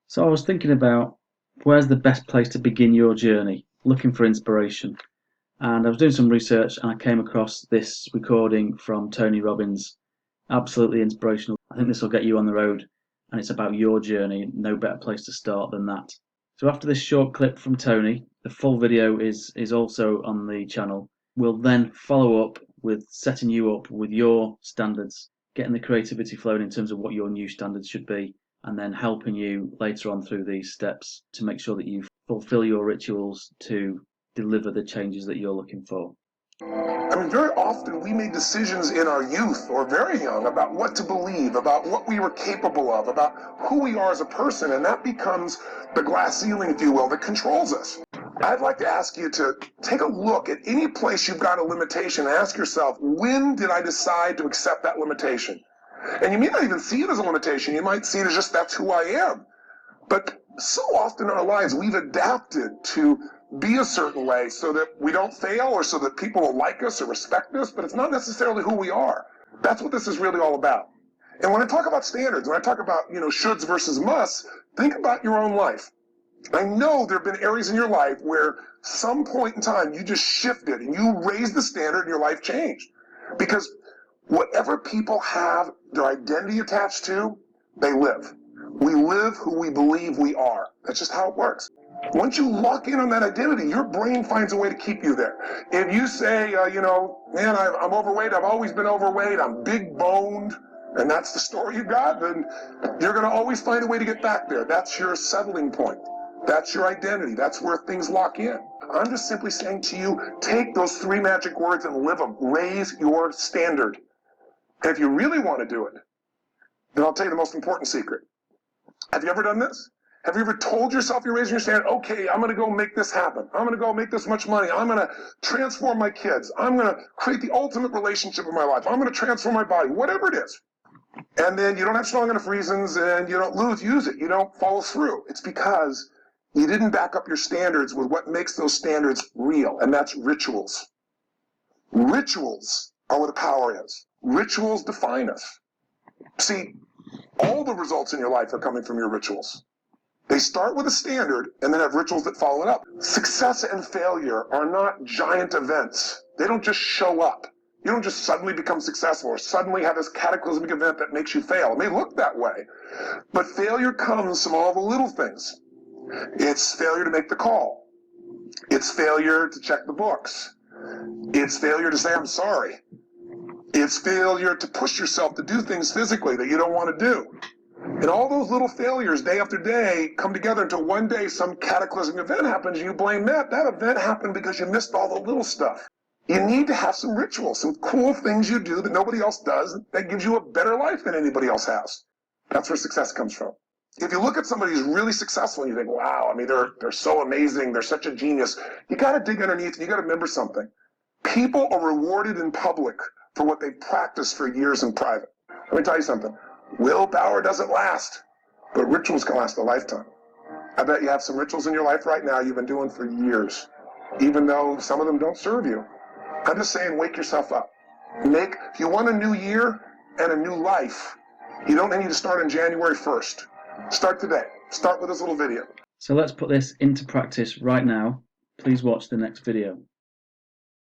So I was thinking about where's the best place to begin your journey, looking for inspiration. And I was doing some research and I came across this recording from Tony Robbins. Absolutely inspirational. I think this will get you on the road and it's about your journey. No better place to start than that. So after this short clip from Tony, the full video is also on the channel. We'll then follow up with setting you up with your standards, getting the creativity flowing in terms of what your new standards should be, and then helping you later on through these steps to make sure that you fulfill your rituals to deliver the changes that you're looking for. I mean, very often we made decisions in our youth or very young about what to believe, about what we were capable of, about who we are as a person, and that becomes the glass ceiling, if you will, that controls us. I'd like to ask you to take a look at any place you've got a limitation and ask yourself, when did I decide to accept that limitation? And you may not even see it as a limitation. You might see it as just that's who I am. But so often in our lives, we've adapted to be a certain way so that we don't fail or so that people will like us or respect us, but it's not necessarily who we are. That's what this is really all about. And when I talk about standards, when I talk about, shoulds versus musts, think about your own life. I know there have been areas in your life where some point in time you just shifted and you raised the standard and your life changed. Because whatever people have their identity attached to, they live. We live who we believe we are. That's just how it works. Once you lock in on that identity, your brain finds a way to keep you there. If you say, man, I'm overweight, I've always been overweight, I'm big boned, and that's the story you got, then you're going to always find a way to get back there. That's your settling point. That's your identity. That's where things lock in. I'm just simply saying to you, take those 3 magic words and live them. Raise your standard. And if you really want to do it, then I'll tell you the most important secret. Have you ever done this? Have you ever told yourself you're raising your standard? Okay, I'm going to go make this happen. I'm going to go make this much money. I'm going to transform my kids. I'm going to create the ultimate relationship in my life. I'm going to transform my body, whatever it is. And then you don't have strong enough reasons and you don't use it. You don't follow through. It's because you didn't back up your standards with what makes those standards real, and that's rituals. Rituals are where the power is. Rituals define us. See, all the results in your life are coming from your rituals. They start with a standard and then have rituals that follow it up. Success and failure are not giant events. They don't just show up. You don't just suddenly become successful or suddenly have this cataclysmic event that makes you fail. It may look that way, but failure comes from all the little things. It's failure to make the call. It's failure to check the books. It's failure to say, I'm sorry. It's failure to push yourself to do things physically that you don't want to do. And all those little failures, day after day, come together until one day some cataclysmic event happens and you blame that. That event happened because you missed all the little stuff. You need to have some rituals, some cool things you do that nobody else does that gives you a better life than anybody else has. That's where success comes from. If you look at somebody who's really successful and you think, wow, they're so amazing, they're such a genius, you got to dig underneath and you got to remember something. People are rewarded in public for what they practice for years in private. Let me tell you something. Willpower doesn't last, but rituals can last a lifetime. I bet you have some rituals in your life right now you've been doing for years, even though some of them don't serve you. I'm just saying, wake yourself up. If you want a new year and a new life, you don't need to start on January 1st. Start today. Start with this little video. So let's put this into practice right now. Please watch the next video.